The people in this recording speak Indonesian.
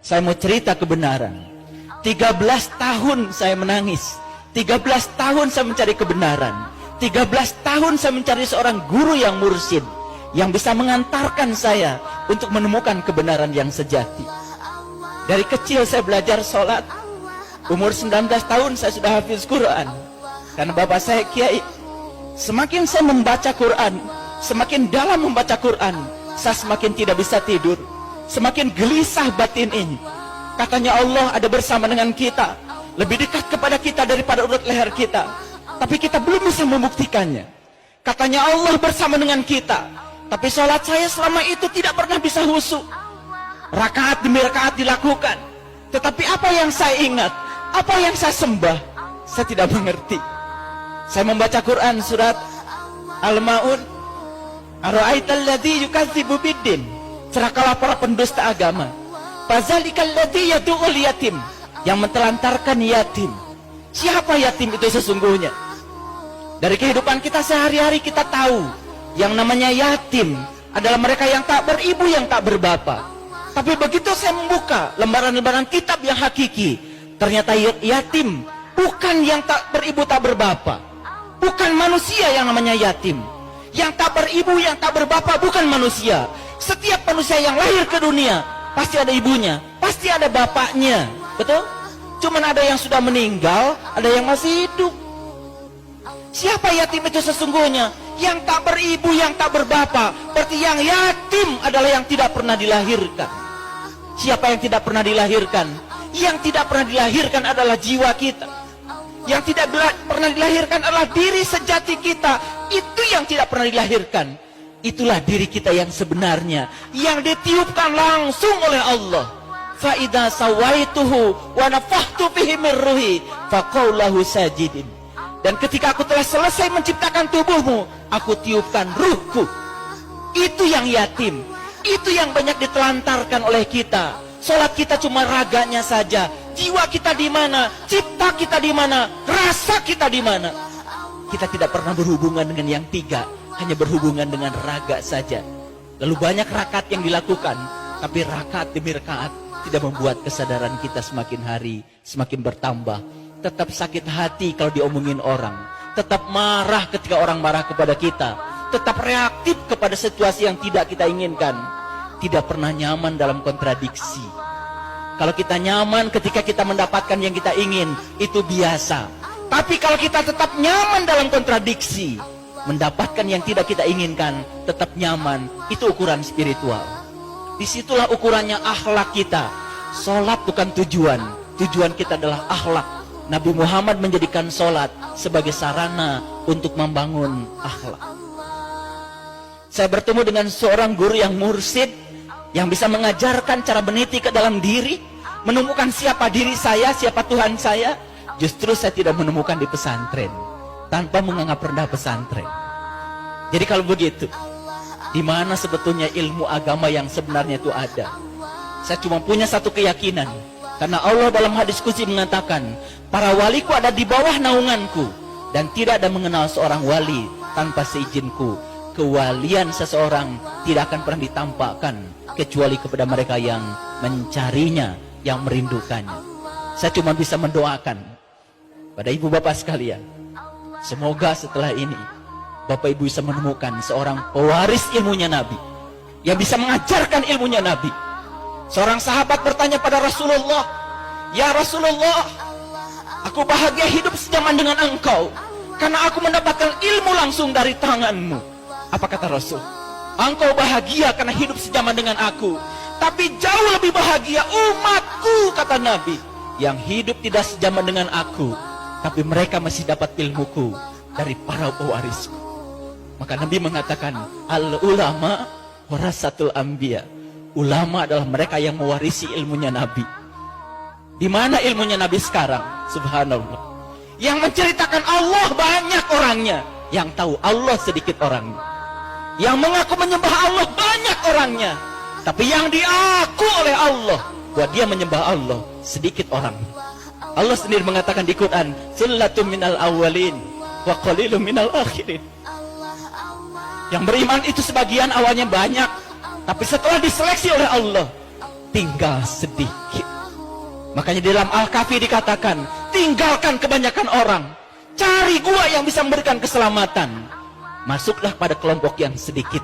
Saya mau cerita kebenaran. 13 tahun saya menangis. 13 tahun saya mencari kebenaran. 13 tahun saya mencari seorang guru yang mursyid, yang bisa mengantarkan saya untuk menemukan kebenaran yang sejati. Dari kecil saya belajar sholat. Umur 19 tahun saya sudah hafiz Quran. Karena bapak saya kiai. Semakin saya membaca Quran, semakin dalam membaca Quran, saya semakin tidak bisa tidur. Semakin gelisah batin ini. Katanya Allah ada bersama dengan kita, lebih dekat kepada kita daripada urut leher kita, tapi kita belum bisa membuktikannya. Katanya Allah bersama dengan kita, tapi sholat saya selama itu tidak pernah bisa khusyuk. Rakaat demi rakaat dilakukan, tetapi apa yang saya ingat, apa yang saya sembah, saya tidak mengerti. Saya membaca Quran surat Al-Ma'un, Ara'aital ladzi yukadzibu biddin, celakalah para pendusta agama. Fazalikal ladzi yad'ul yatim, yang mentelantarkan yatim. Siapa yatim itu sesungguhnya? Dari kehidupan kita sehari-hari kita tahu yang namanya yatim adalah mereka yang tak beribu, yang tak berbapa. Tapi begitu saya membuka lembaran-lembaran kitab yang hakiki, ternyata yatim bukan yang tak beribu, tak berbapa. Bukan manusia yang namanya yatim. Yang tak beribu, yang tak berbapa bukan manusia. Setiap manusia yang lahir ke dunia pasti ada ibunya, pasti ada bapaknya. Betul? Cuman ada yang sudah meninggal, ada yang masih hidup. Siapa yatim itu sesungguhnya? Yang tak beribu, yang tak berbapa. Berarti yang yatim adalah yang tidak pernah dilahirkan. Siapa yang tidak pernah dilahirkan? Yang tidak pernah dilahirkan adalah jiwa kita. Yang tidak pernah dilahirkan adalah diri sejati kita. Itu yang tidak pernah dilahirkan. Itulah diri kita yang sebenarnya, yang ditiupkan langsung oleh Allah. Fa idza sawaituhu wa nafakhtu fihi min ruhi faqul lahu sajidin. Dan ketika aku telah selesai menciptakan tubuhmu, aku tiupkan ruhku. Itu yang yatim. Itu yang banyak ditelantarkan oleh kita. Salat kita cuma raganya saja. Jiwa kita di mana? Cipta kita di mana? Rasa kita di mana? Kita tidak pernah berhubungan dengan yang tiga, hanya berhubungan dengan raga saja. Lalu banyak rakaat yang dilakukan, tapi rakaat demi rakaat tidak membuat kesadaran kita semakin hari semakin bertambah. Tetap sakit hati kalau diomongin orang, tetap marah ketika orang marah kepada kita, tetap reaktif kepada situasi yang tidak kita inginkan, tidak pernah nyaman dalam kontradiksi. Kalau kita nyaman ketika kita mendapatkan yang kita ingin, itu biasa. Tapi kalau kita tetap nyaman dalam kontradiksi, mendapatkan yang tidak kita inginkan, tetap nyaman, itu ukuran spiritual. Disitulah ukurannya akhlak kita. Sholat bukan tujuan, tujuan kita adalah akhlak. Nabi Muhammad menjadikan sholat sebagai sarana untuk membangun akhlak. Saya bertemu dengan seorang guru yang mursyid, yang bisa mengajarkan cara meniti ke dalam diri, menemukan siapa diri saya, siapa Tuhan saya. Justru saya tidak menemukan di pesantren, tanpa menganggap rendah pesantren. Jadi kalau begitu, di mana sebetulnya ilmu agama yang sebenarnya itu ada? Saya cuma punya satu keyakinan, karena Allah dalam hadis qudsi mengatakan, para waliku ada di bawah naunganku, dan tidak ada mengenal seorang wali tanpa seizinku. Kewalian seseorang tidak akan pernah ditampakkan kecuali kepada mereka yang mencarinya, yang merindukannya. Saya cuma bisa mendoakan pada ibu bapak sekalian, semoga setelah ini bapak ibu bisa menemukan seorang pewaris ilmunya Nabi, yang bisa mengajarkan ilmunya Nabi. Seorang sahabat bertanya pada Rasulullah, ya Rasulullah, aku bahagia hidup sejaman dengan engkau, karena aku mendapatkan ilmu langsung dari tanganmu. Apa kata Rasul? Engkau bahagia karena hidup sejaman dengan aku, tapi jauh lebih bahagia umatku, kata Nabi, yang hidup tidak sejaman dengan aku, tapi mereka masih dapat ilmuku dari para pewarisku. Maka Nabi mengatakan, al-ulama warasatul anbiya. Ulama adalah mereka yang mewarisi ilmunya Nabi. Di mana ilmunya Nabi sekarang? Subhanallah. Yang menceritakan Allah banyak orangnya, yang tahu Allah sedikit orangnya. Yang mengaku menyembah Allah banyak orangnya, tapi yang diaku oleh Allah bahwa dia menyembah Allah sedikit orangnya. Allah sendiri mengatakan di Quran, "Sullatum minal awwalin wa qalilum minal akhirin." Yang beriman itu sebagian awalnya banyak, tapi setelah diseleksi oleh Allah, tinggal sedikit. Makanya dalam Al-Kahfi dikatakan, tinggalkan kebanyakan orang, cari gua yang bisa memberikan keselamatan. Masuklah pada kelompok yang sedikit.